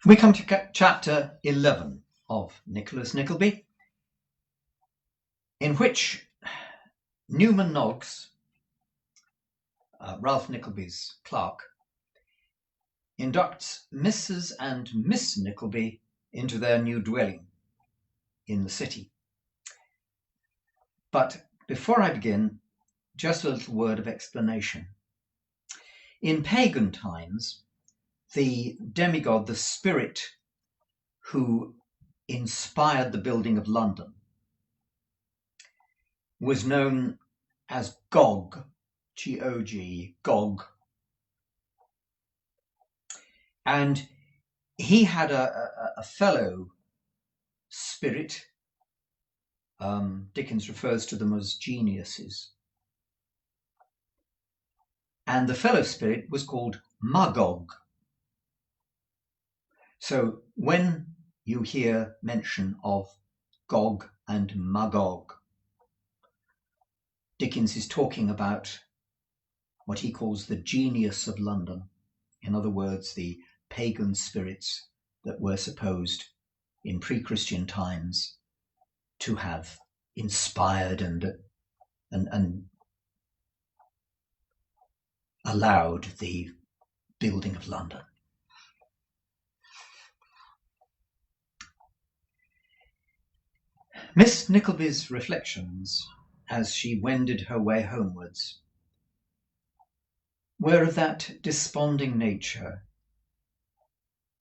We come to chapter 11 of Nicholas Nickleby, in which Newman Noggs, Ralph Nickleby's clerk, inducts Mrs. and Miss Nickleby into their new dwelling in the city. But before I begin, just a little word of explanation. In pagan times, the demigod, the spirit who inspired the building of London, was known as Gog, G-O-G, Gog. And he had a fellow spirit. Dickens refers to them as geniuses. And the fellow spirit was called Magog. So when you hear mention of Gog and Magog, Dickens is talking about what he calls the genius of London. In other words, the pagan spirits that were supposed in pre-Christian times to have inspired and allowed the building of London. Miss Nickleby's reflections as she wended her way homewards were of that desponding nature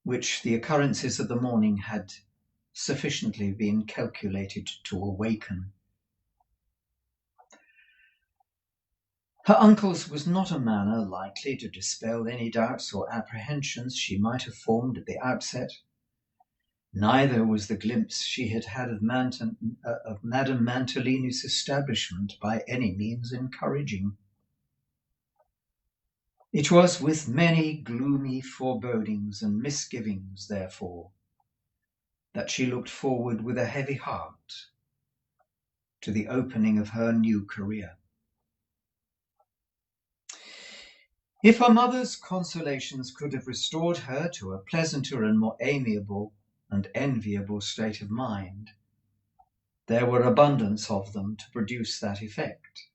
which the occurrences of the morning had sufficiently been calculated to awaken. Her uncle's was not a manner likely to dispel any doubts or apprehensions she might have formed at the outset. Neither was the glimpse she had had of Madame Mantalini's establishment by any means encouraging. It was with many gloomy forebodings and misgivings, therefore, that she looked forward with a heavy heart to the opening of her new career. If her mother's consolations could have restored her to a pleasanter and more amiable and enviable state of mind, there were abundance of them to produce that effect.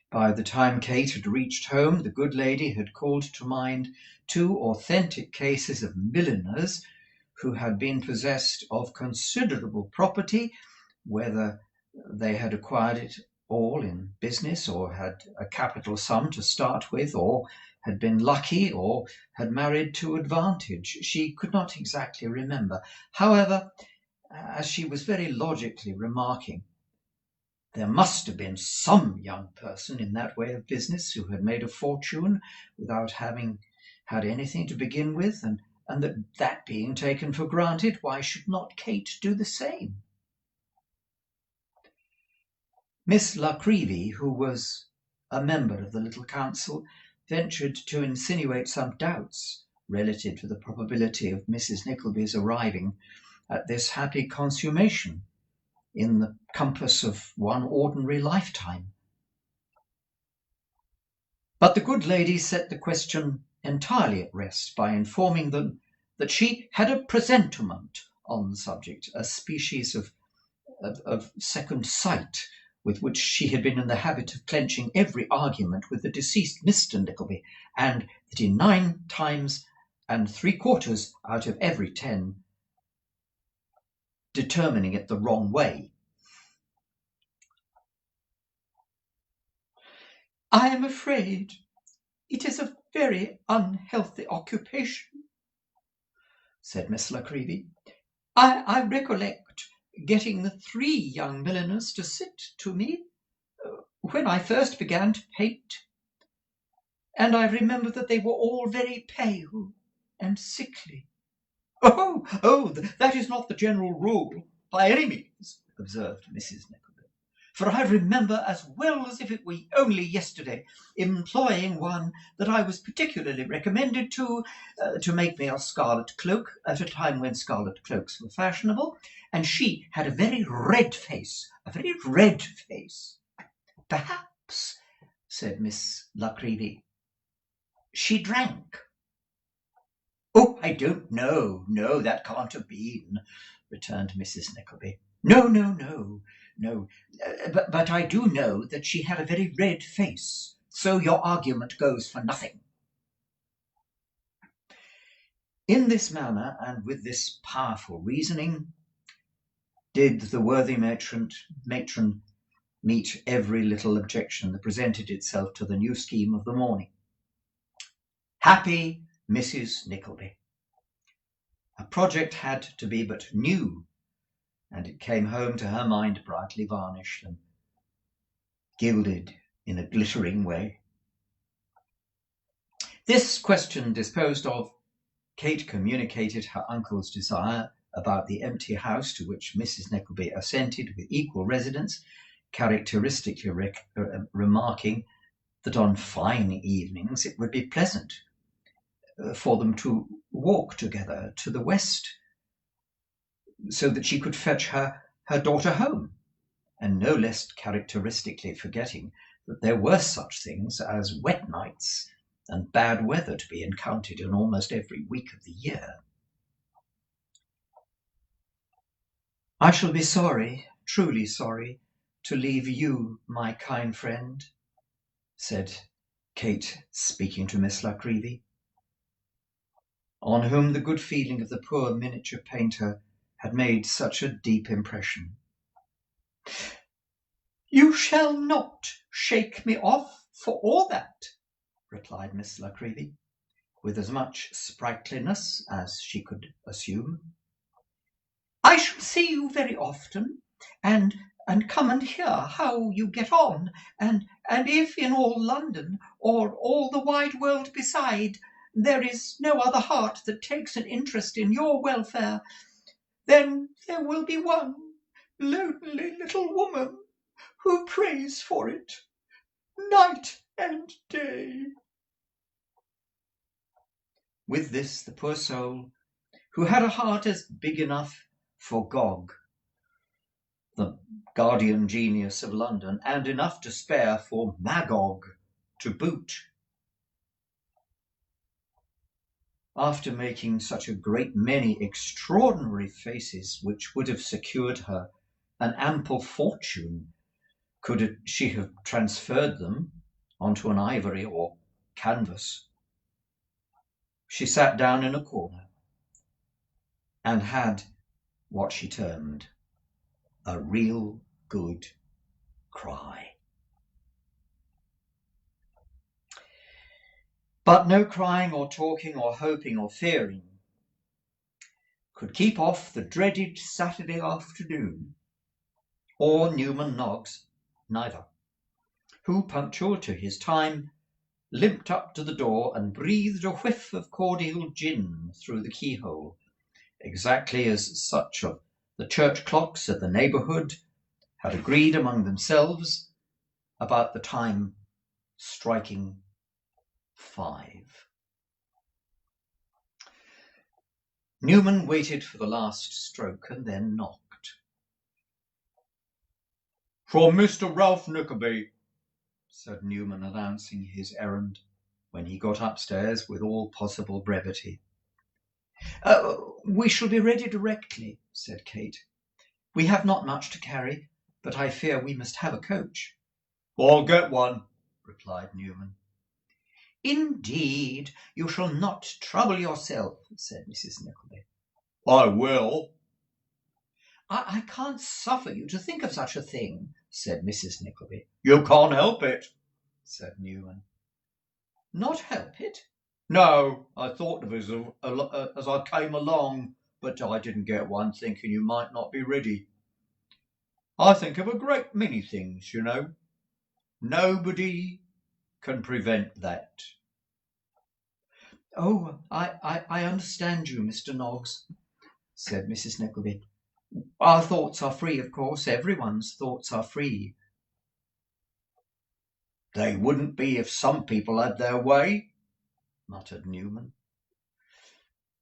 By the time Kate had reached home, the good lady had called to mind 2 authentic cases of milliners who had been possessed of considerable property, whether they had acquired it all in business or had a capital sum to start with, or had been lucky, or had married to advantage. She could not exactly remember. However, as she was very logically remarking, there must have been some young person in that way of business who had made a fortune without having had anything to begin with, and that being taken for granted, why should not Kate do the same? Miss La Creevy, who was a member of the little council, ventured to insinuate some doubts relative to the probability of Mrs. Nickleby's arriving at this happy consummation in the compass of one ordinary lifetime. But the good lady set the question entirely at rest by informing them that she had a presentiment on the subject, a species of second sight with which she had been in the habit of clenching every argument with the deceased Mr. Nickleby, and that in 9 times and 3/4 out of every 10 determining it the wrong way. "I am afraid it is a very unhealthy occupation," said Miss La Creevy. I recollect getting the 3 young milliners to sit to me when I first began to paint, and I remember that they were all very pale and sickly." Oh, that is not the general rule, by any means," observed Mrs. Nickleby, "for I remember as well as if it were only yesterday employing one that I was particularly recommended to make me a scarlet cloak at a time when scarlet cloaks were fashionable, and she had a very red face. "Perhaps," said Miss La Creevy, "she drank." "Oh, I don't know. No, that can't have been," returned Mrs. Nickleby. "No, no, no, no. But I do know that she had a very red face, so your argument goes for nothing." In this manner, and with this powerful reasoning, did the worthy matron meet every little objection that presented itself to the new scheme of the morning. Happy Mrs. Nickleby! A project had to be but new, and it came home to her mind brightly varnished and gilded in a glittering way. This question disposed of, Kate communicated her uncle's desire about the empty house, to which Mrs. Nickleby assented with equal residence, characteristically remarking that on fine evenings it would be pleasant for them to walk together to the west, so that she could fetch her daughter home, and no less characteristically forgetting that there were such things as wet nights and bad weather to be encountered in almost every week of the year. "I shall be sorry, truly sorry, to leave you, my kind friend," said Kate, speaking to Miss La Creevy, on whom the good feeling of the poor miniature painter had made such a deep impression. "You shall not shake me off for all that," replied Miss La Creevy, with as much sprightliness as she could assume. "I shall see you very often, and come and hear how you get on, and if in all London, or all the wide world beside, there is no other heart that takes an interest in your welfare, then there will be one lonely little woman who prays for it night and day." With this the poor soul, who had a heart as big enough for Gog, the guardian genius of London, and enough to spare for Magog to boot, after making such a great many extraordinary faces which would have secured her an ample fortune could she have transferred them onto an ivory or canvas, she sat down in a corner and had what she termed a real good cry. But no crying or talking or hoping or fearing could keep off the dreaded Saturday afternoon, or Newman Noggs neither, who, punctual to his time, limped up to the door and breathed a whiff of cordial gin through the keyhole, exactly as such of the church clocks of the neighbourhood had agreed among themselves about the time striking 5. Newman waited for the last stroke and then knocked. "From Mr. Ralph Nickleby," said Newman, announcing his errand when he got upstairs with all possible brevity. "We shall be ready directly," said Kate. "We have not much to carry, but I fear we must have a coach." "I'll get one," replied Newman. "Indeed, you shall not trouble yourself," said Mrs. Nickleby. "I will." I can't suffer you to think of such a thing," said Mrs. Nickleby. "You can't help it," said Newman. "Not help it?" "No, I thought of it as I came along, but I didn't get one, thinking you might not be ready. I think of a great many things, you know. Nobody can prevent that." "Oh, I understand you, Mr. Noggs," said Mrs. Nickleby. "Our thoughts are free, of course. Everyone's thoughts are free." "They wouldn't be if some people had their way," muttered Newman.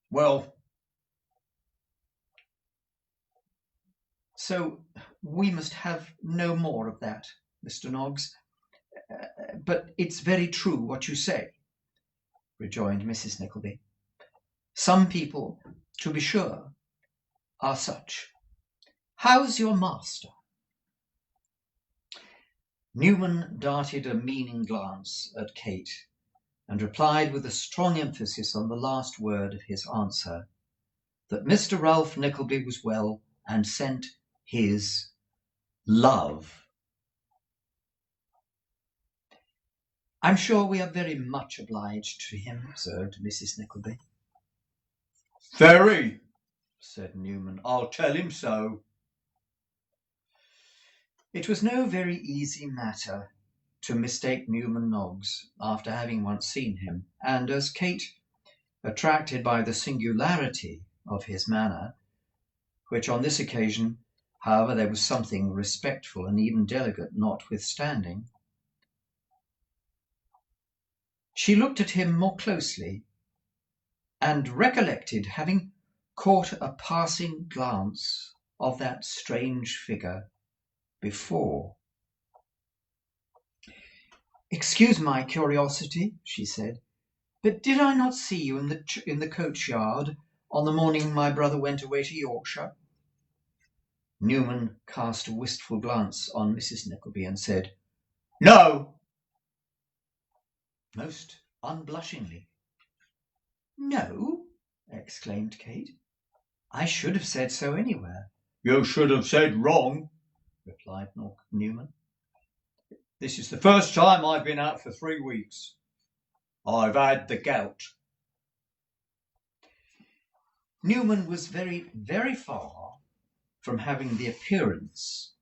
"Well, so we must have no more of that, Mr. Noggs. But it's very true what you say," rejoined Mrs. Nickleby. Some people, to be sure, are such. How's your master?" Newman darted a meaning glance at Kate and replied with a strong emphasis on the last word of his answer, that Mr. Ralph Nickleby was well and sent his love. "I'm sure we are very much obliged to him," observed Mrs. Nickleby. "Very," said Newman. "I'll tell him so." It was no very easy matter to mistake Newman Noggs after having once seen him, and as Kate, attracted by the singularity of his manner, which on this occasion, however, there was something respectful and even delicate notwithstanding, she looked at him more closely, and recollected having caught a passing glance of that strange figure before. "Excuse my curiosity," she said, "but did I not see you in the coach-yard on the morning my brother went away to Yorkshire?" Newman cast a wistful glance on Mrs. Nickleby and said, "No," most unblushingly. "No?" exclaimed Kate. "I should have said so anywhere." "You should have said wrong," replied Newman. "This is the first time I've been out for 3 weeks. I've had the gout." Newman was very, very far from having the appearance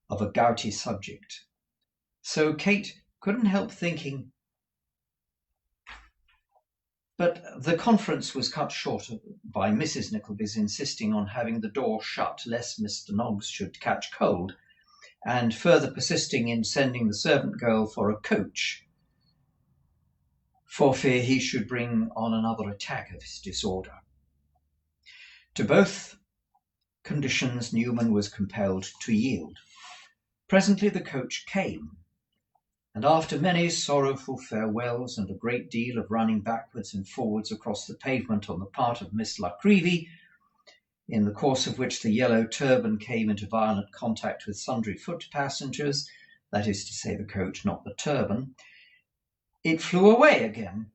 of a gouty subject, so Kate couldn't help thinking. But the conference was cut short by Mrs. Nickleby's insisting on having the door shut lest Mr. Noggs should catch cold, and further persisting in sending the servant girl for a coach, for fear he should bring on another attack of his disorder. To both conditions Newman was compelled to yield. Presently the coach came, and after many sorrowful farewells and a great deal of running backwards and forwards across the pavement on the part of Miss La Creevy, in the course of which the yellow turban came into violent contact with sundry foot passengers, that is to say the coach, not the turban, it flew away again,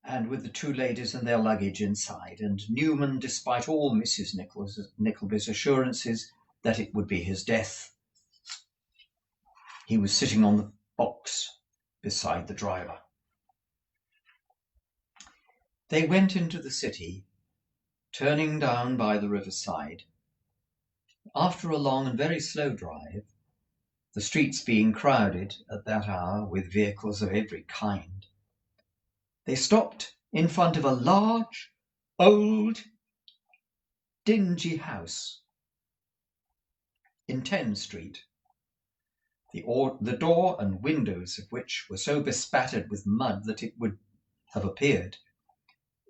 and with the 2 ladies and their luggage inside, and Newman, despite all Mrs. Nickleby's assurances that it would be his death, he was sitting on the box beside the driver. They went into the city, turning down by the riverside. After a long and very slow drive, the streets being crowded at that hour with vehicles of every kind, they stopped in front of a large, old, dingy house in Thames Street, the door and windows of which were so bespattered with mud that it would have appeared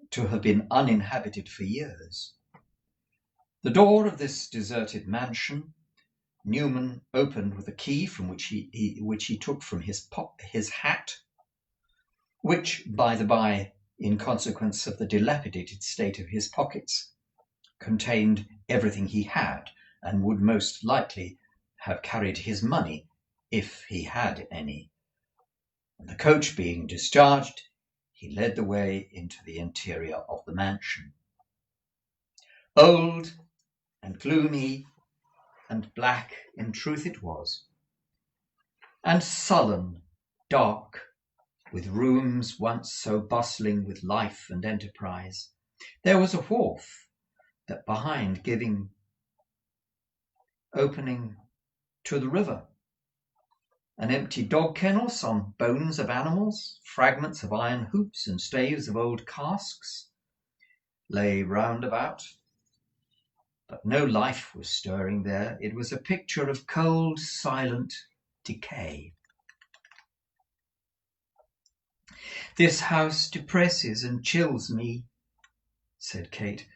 to have been uninhabited for years. The door of this deserted mansion Newman opened with a key from which he took from his hat, which, by the by, in consequence of the dilapidated state of his pockets, contained everything he had, and would most likely have carried his money if he had any. And the coach being discharged, he led the way into the interior of the mansion. Old and gloomy and black in truth it was, and sullen, dark, with rooms once so bustling with life and enterprise. There was a wharf that behind opening to the river. An empty dog kennel, some bones of animals, fragments of iron hoops and staves of old casks lay round about, but no life was stirring there. It was a picture of cold, silent decay. "This house depresses and chills me," said Kate,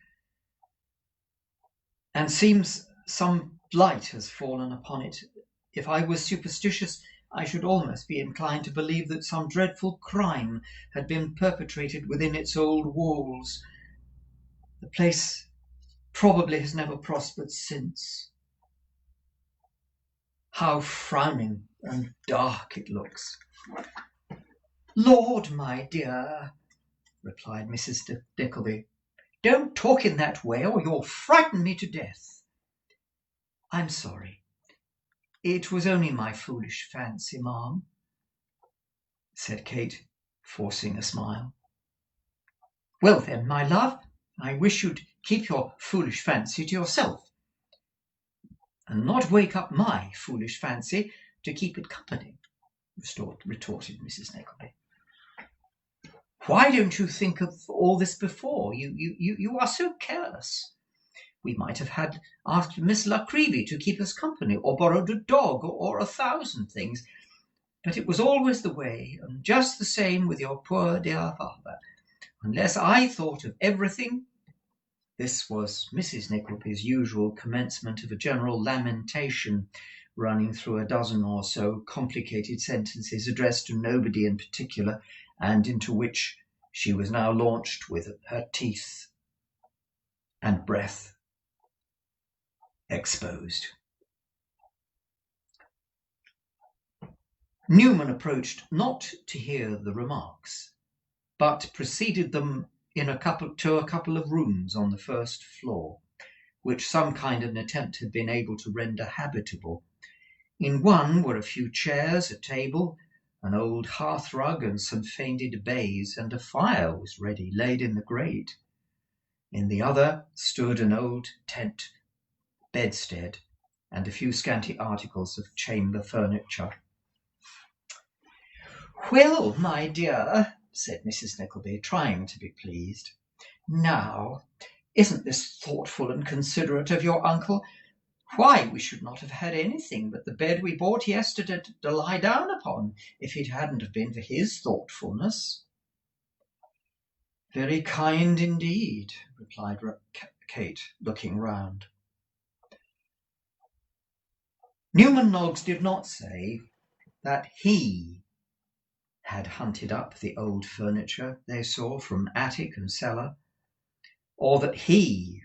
"and seems some blight has fallen upon it. If I was superstitious, I should almost be inclined to believe that some dreadful crime had been perpetrated within its old walls. The place probably has never prospered since. How frowning and dark it looks." "Lord, my dear," replied Mrs. Nickleby, "don't talk in that way, or you'll frighten me to death." "I'm sorry. It was only my foolish fancy, ma'am," said Kate, forcing a smile. "Well then, my love, I wish you'd keep your foolish fancy to yourself, and not wake up my foolish fancy to keep it company," retorted Mrs. Nickleby. "Why don't you think of all this before? You are so careless. We might have asked Miss Nickleby to keep us company, or borrowed a dog, or 1,000 things. But it was always the way, and just the same with your poor dear father. Unless I thought of everything—" This was Mrs. Nickleby's usual commencement of a general lamentation, running through a dozen or so complicated sentences addressed to nobody in particular, and into which she was now launched with her teeth and breath exposed. Newman approached not to hear the remarks, but preceded them to a couple of rooms on the first floor, which some kind of an attempt had been able to render habitable. In one were a few chairs, a table, an old hearth-rug, and some faded baize, and a fire was ready, laid in the grate. In the other stood an old tent bedstead, and a few scanty articles of chamber furniture. "Well, my dear," said Mrs. Nickleby, trying to be pleased, "now, isn't this thoughtful and considerate of your uncle? Why, we should not have had anything but the bed we bought yesterday to lie down upon, if it hadn't have been for his thoughtfulness." "Very kind indeed," replied Kate, looking round. Newman Noggs did not say that he had hunted up the old furniture they saw from attic and cellar, or that he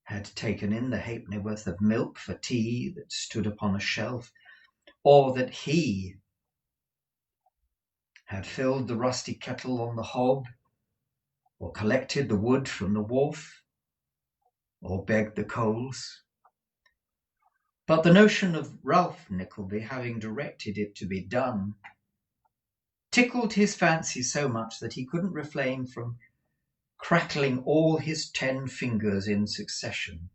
had taken in the halfpennyworth of milk for tea that stood upon a shelf, or that he had filled the rusty kettle on the hob, or collected the wood from the wharf, or begged the coals. But the notion of Ralph Nickleby having directed it to be done tickled his fancy so much that he couldn't refrain from crackling all his 10 fingers in succession,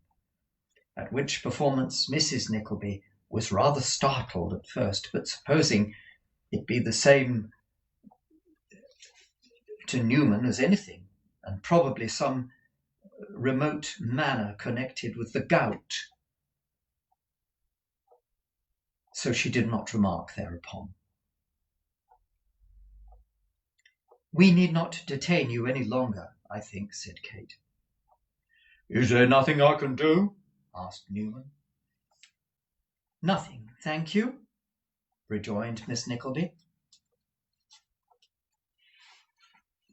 at which performance Mrs. Nickleby was rather startled at first, but supposing it be the same to Newman as anything, and probably some remote manner connected with the gout, so she did not remark thereupon. "We need not detain you any longer, I think," said Kate. "Is there nothing I can do?" asked Newman. "Nothing, thank you," rejoined Miss Nickleby.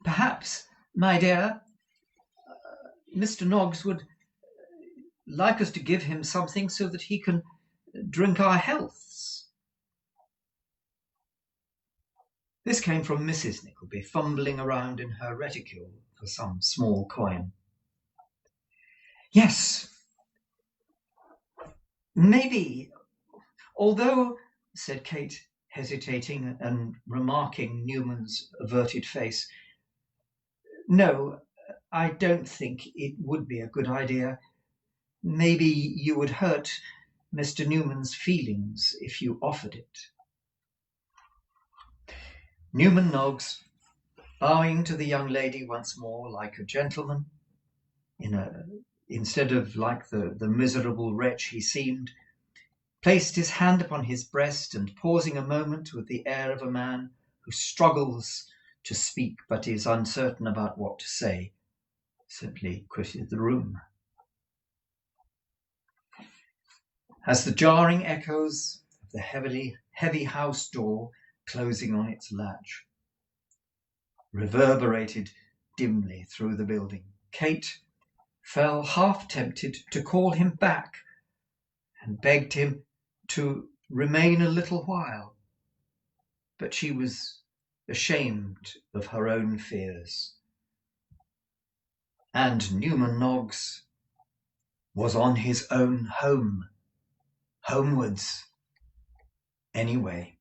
"Perhaps, my dear, Mr. Noggs would like us to give him something so that he can drink our healths." This came from Mrs. Nickleby, fumbling around in her reticule for some small coin. "Yes, maybe, although," said Kate, hesitating and remarking Newman's averted face, "no, I don't think it would be a good idea. Maybe you would hurt Mr. Newman's feelings if you offered it." Newman Noggs, bowing to the young lady once more like a gentleman, instead of like the miserable wretch he seemed, placed his hand upon his breast, and pausing a moment with the air of a man who struggles to speak but is uncertain about what to say, simply quitted the room. As the jarring echoes of the heavy house door closing on its latch reverberated dimly through the building. Kate felt half tempted to call him back and begged him to remain a little while, but she was ashamed of her own fears. And Newman Noggs was on his own homewards anyway.